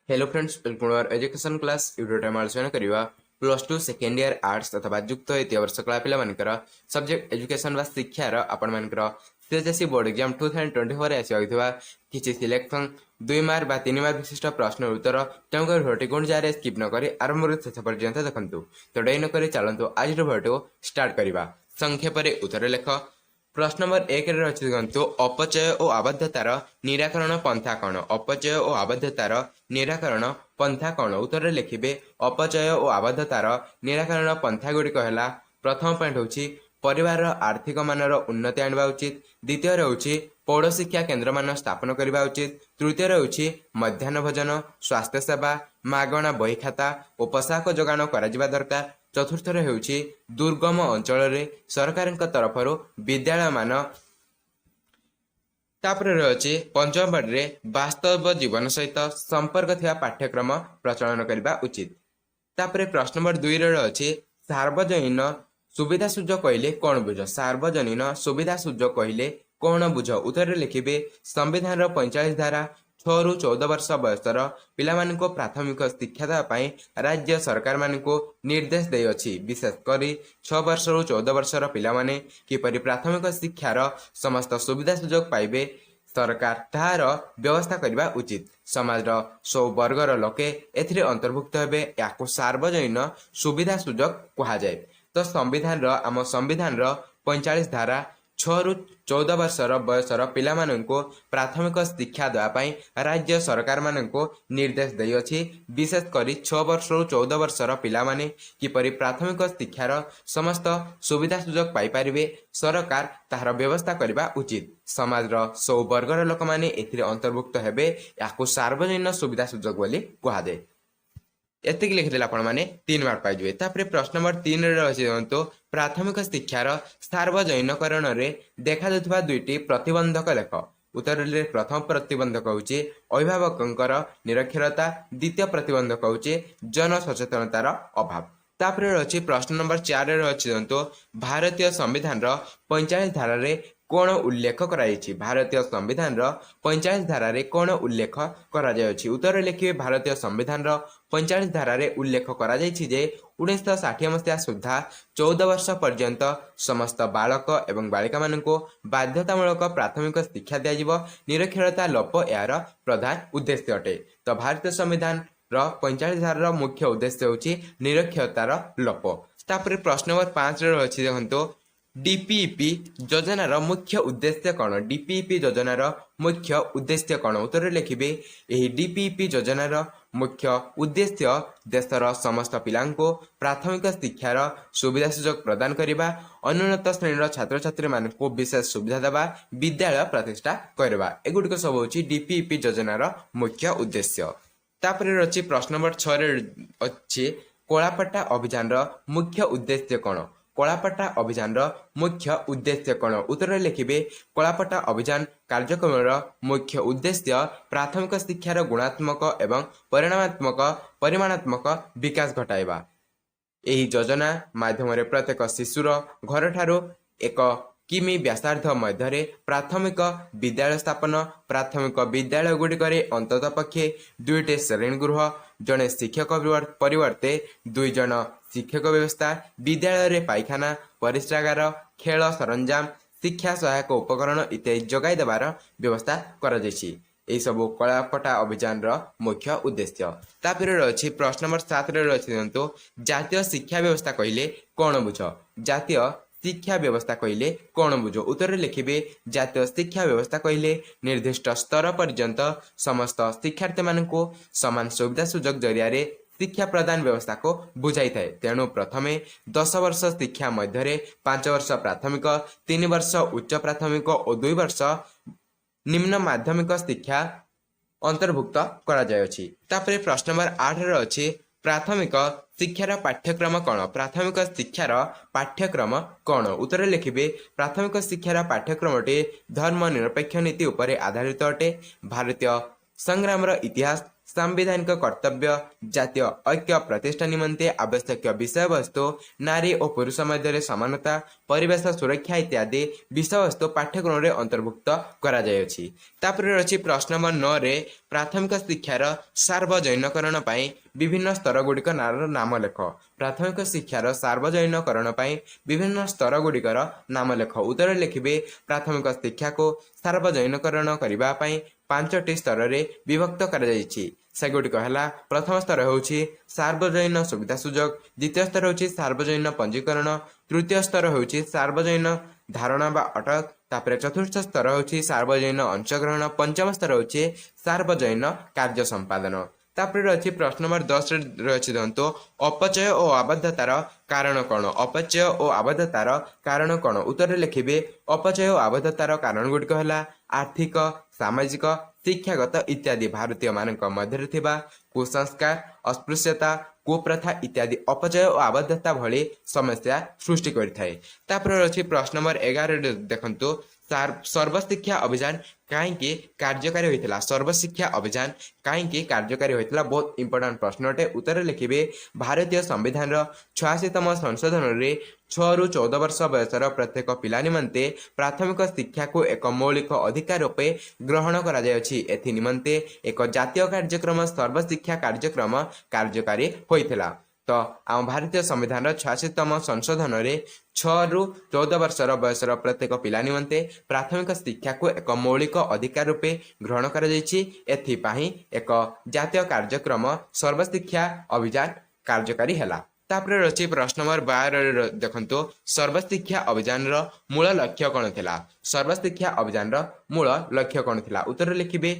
Hello friends, welcome to our education class YouTube time आलोचना करवा plus two second year arts अथवा युक्त द्वितीय वर्ष कला पिला सब्जेक्ट एजुकेशन वा शिक्षार आपण मानकर सीएचएससी बोर्ड एग्जाम 2024 आसवा किसी सिलेक्शन 2 मार्क बा 3 मार्क विशिष्ट प्रश्न उत्तर तेणुक भिडियोटी कौन जगह स्किप न करी आरंभ शेष पर्यंत देखु। तो डे नक चलतु आज भिडियो स्टार्ट करवा। संक्षेप उत्तर लेख। प्रश्न नंबर 1 रही देखो अपचय और आबद्धतार निराकरण पंथा कौन। अपचय और आबद्धतार निराकरण पंथा कौन। उत्तर लिखिए अपचय और आबद्धतार निराकरण पंथा गुड़िक है। प्रथम पॉइंट हूँ परिवार आर्थिक मानर उन्नति आने उचित। द्वितीय रोचे पौड़ शिक्षा केन्द्र मान स्थापन करने उचित। तृतीय रोचे मध्याह्न भोजन स्वास्थ्य सेवा मागणा बही खाता और पोशाक जोगाण करा दरकार। चतुर्थ होउछि दुर्गम अंचल रे सरकार तरफ विद्यालय मान। तापर रही पंचम पार्ट रे वास्तव जीवन सहित संपर्क थिया पाठ्यक्रम प्रचलन करने उचित। तापर प्रश्न नंबर 2 रे अछि सार्वजनीन सुविधा सुजोग कहले कौन बुझ। सार्वजनीन सुविधा सुजोग कहले कौन बुझ। उत्तर लिखिए संविधान 45 धारा 6 ରୁ 14 वर्ष बयसर पिलामाननको प्राथमिक शिक्षा देवाई राज्य सरकार मानक निर्देश देछि। विशेषकर 6 वर्ष ରୁ 14 वर्षर पिलामाने किपरि प्राथमिक शिक्षार समस्त सुविधा सुजोग पाइबे सरकार तार व्यवस्था करने उचित। समाज सब वर्गर लोके एथिरे अंतर्भुक्त हेबे। याकु सार्वजनीन सुविधा सुजोग कहुए। तो संविधान आम संविधान 45 धारा 6 ରୁ 14 वर्षर बयसर पिलामाननको प्राथमिक शिक्षा देवाई राज्य सरकार मानको निर्देश देछि। विशेषकर 6 वर्ष ରୁ 14 वर्षर पिलामाने किपरि प्राथमिक शिक्षार समस्त सुविधा सुजोग पाई पारिबे सरकार तार व्यवस्था करने उचित। समाज सब वर्गर लोक माने एथिरे अंतर्भुक्त हेबे। याकु सार्वजनीन सुविधा सुजोग बोली कहुए। एतिक लिखिदेले आपण माने 3 मार्क पाइबे। तापर प्रश्न नंबर 3 रे रही प्राथमिक शिक्षार सार्वजनीकरण रे देखा जाउथबा दुईटी प्रतिबंधक लेख। उत्तर प्रथम प्रतिबंधक होउचे अभिभावकंकर निरक्षरता। द्वितीय प्रतिबंधक होउचे जन सचेतनतार अभाव। तापर रही प्रश्न नंबर 4 रे रही भारतीय संविधान 45 धारा रे कौन उल्लेख कराई। भारतीय संविधान 45 धारा रे कौन उल्लेख कराई। उत्तर लिखिए भारतीय संविधान 45 धारा रे उल्लेख कराई जे 1960 मसीहा सुधा 14 वर्ष पर्यंत समस्त बालक एवं बालिका मानक बाध्यतामूलक प्राथमिक शिक्षा दिज्व। निरक्षरता लोप यार प्रधान उद्देश्य अटे। तो भारतीय संविधान 45 धारा मुख्य उद्देश्य होची निरक्षरतार लोप। तापर प्रश्न नंबर 5 रे रही देखो डीपीईपी योजनार मुख्य उद्देश्य कौन। डीपीईपी योजनार मुख्य उद्देश्य कौन। उत्तर लिखिए यही डीपीईपी योजनार मुख्य उद्देश्य देशर समस्त पिलांको प्राथमिक शिक्षार सुविधा सुजोग प्रदान करने अनुन्नत श्रेणीर छात्र छात्री मानक विशेष सुविधा देवा विद्यालय प्रतिष्ठा करवा। एगुड़िक सब हूँ डीपीईपी योजनार मुख्य उद्देश्य। तापर रही प्रश्न नंबर 6 रे अच्छी कलापट्टा अभियान मुख्य उद्देश्य कौन। कलापट्टा अभियान मुख्य उद्देश्य कौन। उत्तर लिखिए कलापट्टा अभियान कार्यक्रम मुख्य उद्देश्य प्राथमिक शिक्षार गुणात्मक एवं परिमाणात्मक विकास घटाइबा। यही योजना माध्यम प्रत्येक शिशुर घर ठारू 1 किमी व्यासार्ध मध्य प्राथमिक विद्यालय स्थापन। प्राथमिक विद्यालय गुड़िक अंतत पक्षे 2टी श्रेणीगृह जड़े शिक्षक परिवर्ते 2 जन शिक्षक व्यवस्था विद्यालय रे पाइखाना परिश्रागार खेल सरंजाम शिक्षा सहायक उपकरण इत्यादि जगाई देवार व्यवस्था करा जायछि। एही सब कलापट्टा अभियान मुख्य उद्देश्य। तापर रही प्रश्न नंबर 7 रे रही जातीय शिक्षा व्यवस्था कहले कौन बुझ। जातीय शिक्षा व्यवस्था कहले कौन बुझ। उत्तर लिखिए जातीय शिक्षा व्यवस्था कहले निर्दिष्ट स्तर पर्यंत समस्त शिक्षार्थी मानक समान सुविधा सुजोग जरिया शिक्षा प्रदान व्यवस्था को बुझाई थाए। तेणु प्रथमे 10 वर्ष शिक्षा मध्य 5 वर्ष प्राथमिक 3 वर्ष उच्च प्राथमिक और 2 वर्ष निम्न माध्यमिक शिक्षा अंतर्भुक्त करा जायछि। तापर प्रश्न नंबर 8 रे अछि प्राथमिक शिक्षार पाठ्यक्रम कौन। प्राथमिक शिक्षार पाठ्यक्रम कौन। उत्तर लिखिए प्राथमिक शिक्षार पाठ्यक्रमटी धर्म निरपेक्ष नीति उपरे आधारित अटे। भारतीय संग्रामर इतिहास ସାମ୍ବିଧାନିକ କର୍ତ୍ତବ୍ୟ, ଜାତୀୟ ଐକ୍ୟ ପ୍ରତିଷ୍ଠା ନିମନ୍ତେ ଆବଶ୍ୟକୀୟ ବିଷୟବସ୍ତୁ, ନାରୀ ଓ ପୁରୁଷ ମଧ୍ୟରେ ସମାନତା, ପରିବେଶ ସୁରକ୍ଷା ଇତ୍ୟାଦି ବିଷୟବସ୍ତୁ ପାଠ୍ୟକ୍ରମରେ ଅନ୍ତର୍ଭୁକ୍ତ କରାଯାଇଅଛି। ତାପରେ ରହିଛି ପ୍ରଶ୍ନ ନମ୍ବର 9ରେ ପ୍ରାଥମିକ ଶିକ୍ଷାର ସାର୍ବଜନୀକରଣ ପାଇଁ ବିଭିନ୍ନ ସ୍ତରଗୁଡ଼ିକ ନାମ ଲେଖ। ପ୍ରାଥମିକ ଶିକ୍ଷାର ସାର୍ବଜନୀକରଣ ପାଇଁ ବିଭିନ୍ନ ସ୍ତରଗୁଡ଼ିକର ନାମ ଲେଖ। ଉତ୍ତରରେ ଲେଖିବେ ପ୍ରାଥମିକ ଶିକ୍ଷାକୁ ସାର୍ବଜନୀକରଣ କରିବା ପାଇଁ 5ଟି ସ୍ତରରେ ବିଭକ୍ତ କରାଯାଇଛି। ସେଗୁଡ଼ିକ ହେଲା ପ୍ରଥମ ସ୍ତର ହେଉଛି ସାର୍ବଜନୀନ ସୁବିଧା ସୁଯୋଗ, ଦ୍ୱିତୀୟ ସ୍ତର ହେଉଛି ସାର୍ବଜନୀନ ପଞ୍ଜୀକରଣ, ତୃତୀୟ ସ୍ତର ହେଉଛି ସାର୍ବଜନୀନ ଧାରଣା ବା ଅଟକ, ତାପରେ ଚତୁର୍ଥ ସ୍ତର ହେଉଛି ସାର୍ବଜନୀନ ଅଂଶଗ୍ରହଣ, ପଞ୍ଚମ ସ୍ତର ହେଉଛି ସାର୍ବଜନୀନ କାର୍ଯ୍ୟ ସମ୍ପାଦନ। ତାପରେ ରହିଛି ପ୍ରଶ୍ନ ନମ୍ବର 10ରେ ରହିଛି ଦେଖନ୍ତୁ ଅପଚୟ ଓ ଆବଦ୍ଧତାର କାରଣ କ'ଣ? ଅପଚୟ ଓ ଆବଦ୍ଧତାର କାରଣ କ'ଣ? ଉତ୍ତରରେ ଲେଖିବେ ଅପଚୟ ଓ ଆବଦ୍ଧତାର କାରଣ ଗୁଡ଼ିକ ହେଲା ଆର୍ଥିକ, ସାମାଜିକ, ଶିକ୍ଷାଗତ ଇତ୍ୟାଦି ଭାରତୀୟମାନଙ୍କ ମଧ୍ୟରେ ଥିବା କୁସଂସ୍କାର, ଅସ୍ପୃଶ୍ୟତା, କୁପ୍ରଥା ଇତ୍ୟାଦି ଅପଚୟ ଓ ଆବଦ୍ଧତା ଭଳି ସମସ୍ୟା ସୃଷ୍ଟି କରିଥାଏ। ତାପରେ ରହିଛି ପ୍ରଶ୍ନ ନମ୍ବର 11ରେ ଦେଖନ୍ତୁ ସର୍ବଶିକ୍ଷା ଅଭିଯାନ କାହିଁକି କାର୍ଯ୍ୟକାରୀ ହୋଇଥିଲା? ସର୍ବଶିକ୍ଷା ଅଭିଯାନ କାହିଁକି କାର୍ଯ୍ୟକାରୀ ହୋଇଥିଲା? ବହୁତ ଇମ୍ପୋର୍ଟାଣ୍ଟ ପ୍ରଶ୍ନ ଅଟେ। ଉତ୍ତରରେ ଲେଖିବେ ଭାରତୀୟ ସମ୍ବିଧାନର 86ତମ ସଂଶୋଧନରେ 6ରୁ 14 ବର୍ଷ ବୟସର ପ୍ରତ୍ୟେକ ପିଲା ନିମନ୍ତେ ପ୍ରାଥମିକ ଶିକ୍ଷାକୁ ଏକ ମୌଳିକ ଅଧିକାର ରୂପେ ଗ୍ରହଣ କରାଯାଇଅଛି। ଏଥି ନିମନ୍ତେ ଏକ ଜାତୀୟ କାର୍ଯ୍ୟକ୍ରମ ସର୍ବଶିକ୍ଷା କାର୍ଯ୍ୟକ୍ରମ କାର୍ଯ୍ୟକାରୀ ହୋଇଥିଲା। ତ ଆମ ଭାରତୀୟ ସମ୍ବିଧାନର 86ତମ ସଂଶୋଧନରେ 6ରୁ 14 ବର୍ଷର ବୟସର ପ୍ରତ୍ୟେକ ପିଲା ନିମନ୍ତେ ପ୍ରାଥମିକ ଶିକ୍ଷାକୁ ଏକ ମୌଳିକ ଅଧିକାର ରୂପେ ଗ୍ରହଣ କରାଯାଇଛି। ଏଥିପାଇଁ ଏକ ଜାତୀୟ କାର୍ଯ୍ୟକ୍ରମ ସର୍ବଶିକ୍ଷା ଅଭିଯାନ କାର୍ଯ୍ୟକାରୀ ହେଲା। ତାପରେ ରହିଛି ପ୍ରଶ୍ନ ନମ୍ବର 12ରେ ଦେଖନ୍ତୁ ସର୍ବଶିକ୍ଷା ଅଭିଯାନର ମୂଳ ଲକ୍ଷ୍ୟ କ'ଣ ଥିଲା? ସର୍ବଶିକ୍ଷା ଅଭିଯାନର ମୂଳ ଲକ୍ଷ୍ୟ କ'ଣ ଥିଲା? ଉତ୍ତରରେ ଲେଖିବେ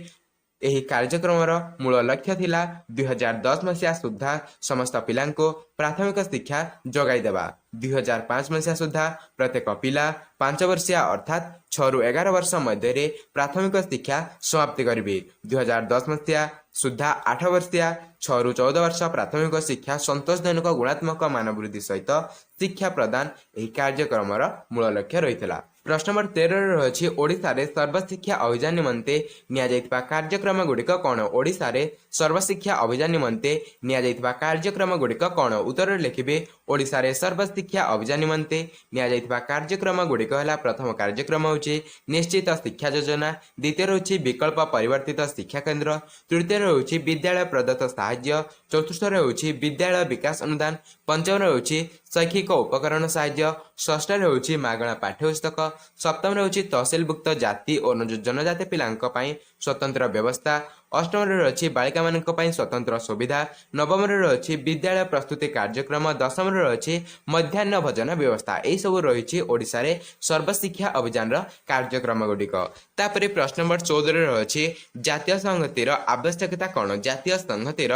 ଏହି କାର୍ଯ୍ୟକ୍ରମର ମୂଳ ଲକ୍ଷ୍ୟ ଥିଲା 2010 ମସିହା ସୁଦ୍ଧା ସମସ୍ତ ପିଲାଙ୍କୁ ପ୍ରାଥମିକ ଶିକ୍ଷା ଯୋଗାଇ ଦେବା। 2005 ମସିହା ସୁଦ୍ଧା ପ୍ରତ୍ୟେକ ପିଲା 5 ବର୍ଷିଆ ଅର୍ଥାତ୍ 6ରୁ 11 ବର୍ଷ ମଧ୍ୟରେ ପ୍ରାଥମିକ ଶିକ୍ଷା ସମାପ୍ତି କରିବେ। 2010 ମସିହା ସୁଦ୍ଧା 8 ବର୍ଷିଆ 6ରୁ 14 ବର୍ଷ ପ୍ରାଥମିକ ଶିକ୍ଷା ସନ୍ତୋଷଜନକ ଗୁଣାତ୍ମକ ମାନ ବୃଦ୍ଧି ସହିତ ଶିକ୍ଷା ପ୍ରଦାନ ଏହି କାର୍ଯ୍ୟକ୍ରମର ମୂଳ ଲକ୍ଷ୍ୟ ରହିଥିଲା। ପ୍ରଶ୍ନ ନମ୍ବର 13ରେ ରହିଛି ଓଡ଼ିଶାରେ ସର୍ବଶିକ୍ଷା ଅଭିଯାନ ନିମନ୍ତେ ନିଆଯାଇଥିବା କାର୍ଯ୍ୟକ୍ରମ ଗୁଡ଼ିକ କ'ଣ? ଓଡ଼ିଶାରେ ସର୍ବଶିକ୍ଷା ଅଭିଯାନ ନିମନ୍ତେ ନିଆଯାଇଥିବା କାର୍ଯ୍ୟକ୍ରମ ଗୁଡ଼ିକ କ'ଣ? ଉତ୍ତରରେ ଲେଖିବେ ଓଡ଼ିଶାରେ ସର୍ବଶିକ୍ଷା ଅଭିଯାନ ନିମନ୍ତେ ନିଆଯାଇଥିବା କାର୍ଯ୍ୟକ୍ରମ ଗୁଡ଼ିକ ହେଲା ପ୍ରଥମ କାର୍ଯ୍ୟକ୍ରମ ହେଉଛି ନିଶ୍ଚିତ ଶିକ୍ଷା ଯୋଜନା, ଦ୍ୱିତୀୟ ହେଉଛି ବିକଳ୍ପ ପରିବର୍ତ୍ତିତ ଶିକ୍ଷା କେନ୍ଦ୍ର, ତୃତୀୟରେ ହେଉଛି ବିଦ୍ୟାଳୟ ପ୍ରଦତ୍ତ ସାହାଯ୍ୟ, ଚତୁର୍ଥରେ ହେଉଛି ବିଦ୍ୟାଳୟ ବିକାଶ ଅନୁଦାନ, ପଞ୍ଚମରେ ହେଉଛି ଶୈକ୍ଷିକ ଉପକରଣ ସାହାଯ୍ୟ, ଷଷ୍ଠରେ ହେଉଛି ମାଗଣା ପାଠ୍ୟପୁସ୍ତକ, ସପ୍ତମରେ ହେଉଛି ତହସିଲଭୁକ୍ତ ଜାତି ଓ ଜନଜାତି ପିଲାଙ୍କ ପାଇଁ ସ୍ୱତନ୍ତ୍ର ବ୍ୟବସ୍ଥା, ଅଷ୍ଟମରେ ରହିଛି ବାଳିକାମାନଙ୍କ ପାଇଁ ସ୍ୱତନ୍ତ୍ର ସୁବିଧା, ନବମରେ ରହିଛି ବିଦ୍ୟାଳୟ ପ୍ରସ୍ତୁତି କାର୍ଯ୍ୟକ୍ରମ, ଦଶମରେ ରହିଛି ମଧ୍ୟାହ୍ନ ଭୋଜନ ବ୍ୟବସ୍ଥା। ଏହିସବୁ ରହିଛି ଓଡ଼ିଶାରେ ସର୍ବଶିକ୍ଷା ଅଭିଯାନର କାର୍ଯ୍ୟକ୍ରମ ଗୁଡ଼ିକ। ତାପରେ ପ୍ରଶ୍ନ ନମ୍ବର 14ରେ ରହିଛି ଜାତୀୟ ସଂହତିର ଆବଶ୍ୟକତା କ'ଣ? ଜାତୀୟ ସଂହତିର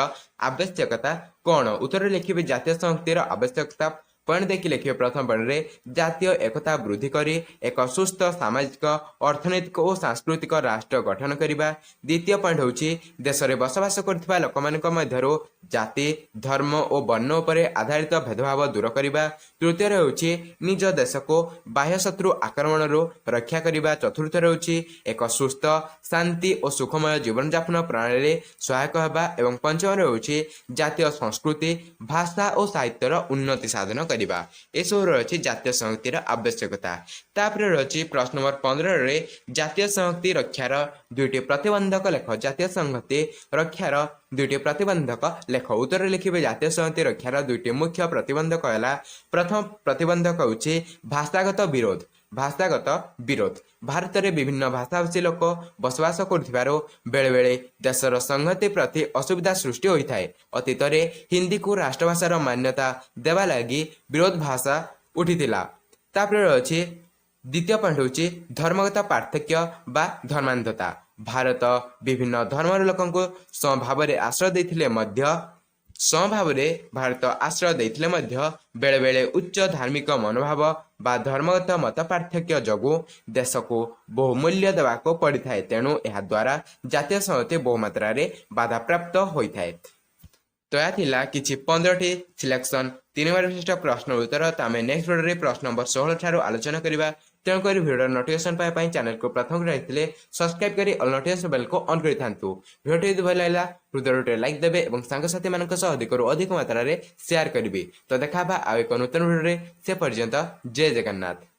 ଆବଶ୍ୟକତା କ'ଣ? ଉତ୍ତରରେ ଲେଖିବେ ଜାତୀୟ ସଂହତିର ଆବଶ୍ୟକତା ପଏଣ୍ଟ ଦେଖି ଲେଖିବେ। ପ୍ରଥମ ପଏଣ୍ଟରେ ଜାତୀୟ ଏକତା ବୃଦ୍ଧି କରି ଏକ ସୁସ୍ଥ ସାମାଜିକ, ଅର୍ଥନୈତିକ ଓ ସାଂସ୍କୃତିକ ରାଷ୍ଟ୍ର ଗଠନ କରିବା। ଦ୍ୱିତୀୟ ପଏଣ୍ଟ ହେଉଛି ଦେଶରେ ବସବାସ କରୁଥିବା ଲୋକମାନଙ୍କ ମଧ୍ୟରୁ ଜାତି, ଧର୍ମ ଓ ବର୍ଣ୍ଣ ଉପରେ ଆଧାରିତ ଭେଦଭାବ ଦୂର କରିବା। ତୃତୀୟରେ ହେଉଛି ନିଜ ଦେଶକୁ ବାହ୍ୟ ଶତ୍ରୁ ଆକ୍ରମଣରୁ ରକ୍ଷା କରିବା। ଚତୁର୍ଥରେ ହେଉଛି ଏକ ସୁସ୍ଥ, ଶାନ୍ତି ଓ ସୁଖମୟ ଜୀବନଯାପନ ପ୍ରଣାଳୀରେ ସହାୟକ ହେବା। ଏବଂ ପଞ୍ଚମରେ ହେଉଛି ଜାତୀୟ ସଂସ୍କୃତି, ଭାଷା ଓ ସାହିତ୍ୟର ଉନ୍ନତି ସାଧନ କରିବା। ଏସବୁ ରହିଛି ଜାତୀୟ ସଂହତିର ଆବଶ୍ୟକତା। ତାପରେ ରହିଛି ପ୍ରଶ୍ନ ନମ୍ବର 15ରେ ଜାତୀୟ ସଂହତି ରକ୍ଷାର 2ଟି ପ୍ରତିବନ୍ଧକ ଲେଖ। ଜାତୀୟ ସଂହତି ରକ୍ଷାର 2ଟି ପ୍ରତିବନ୍ଧକ ଲେଖ। ଉତ୍ତରରେ ଲେଖିବେ ଜାତୀୟ ସଂହତି ରକ୍ଷାର 2ଟି ମୁଖ୍ୟ ପ୍ରତିବନ୍ଧକ ହେଲା ପ୍ରଥମ ପ୍ରତିବନ୍ଧକ ହେଉଛି ଭାଷାଗତ ବିରୋଧ। ଭାଷାଗତ ବିରୋଧ ଭାରତରେ ବିଭିନ୍ନ ଭାଷାଭାଷୀ ଲୋକ ବସବାସ କରୁଥିବାରୁ ବେଳେବେଳେ ଦେଶର ସଂହତି ପ୍ରତି ଅସୁବିଧା ସୃଷ୍ଟି ହୋଇଥାଏ। ଅତୀତରେ ହିନ୍ଦୀକୁ ରାଷ୍ଟ୍ରଭାଷାର ମାନ୍ୟତା ଦେବା ଲାଗି ବିରୋଧ ଭାଷା ଉଠିଥିଲା। ତାପରେ ରହିଛି ଦ୍ୱିତୀୟ ପଏଣ୍ଟ ହେଉଛି ଧର୍ମଗତ ପାର୍ଥକ୍ୟ ବା ଧର୍ମାନ୍ଧତା। ଭାରତ ବିଭିନ୍ନ ଧର୍ମର ଲୋକଙ୍କୁ ସମଭାବରେ ଆଶ୍ରୟ ଦେଇଥିଲେ ମଧ୍ୟ ବେଳେବେଳେ ଉଚ୍ଚ ଧାର୍ମିକ ମନୋଭାବ ବା ଧର୍ମଗତ ମତ ପାର୍ଥକ୍ୟ ଯୋଗୁଁ ଦେଶକୁ ବହୁ ମୂଲ୍ୟ ଦେବାକୁ ପଡ଼ିଥାଏ। ତେଣୁ ଏହାଦ୍ୱାରା ଜାତୀୟ ସଂହତି ବହୁ ମାତ୍ରାରେ ବାଧାପ୍ରାପ୍ତ ହୋଇଥାଏ। ତ ଏହା ଥିଲା କିଛି 15ଟି ସିଲେକ୍ସନ୍ 3 ମାର୍କ ବିଶିଷ୍ଟ ପ୍ରଶ୍ନ ଉତ୍ତର। ତ ଆମେ ନେକ୍ସଟ ଭିଡ଼ିଓରେ ପ୍ରଶ୍ନ ନମ୍ବର 16 ଠାରୁ ଆଲୋଚନା କରିବା। तेणुक भिडियो नोटिफिकेशन पाई चैनल को प्रथम रही सब्सक्राइब कर ऑल नोटिफिकेशन बेल को ऑन कर था। भिडियो यदि भल लगा हृदय लाइक देवे और सांगसाथी मान अधिक अधिक मात्रा रे शेयर करेंगे। तो देखा आउ एक नूतन भिडियो से पर्यंत जय जगन्नाथ।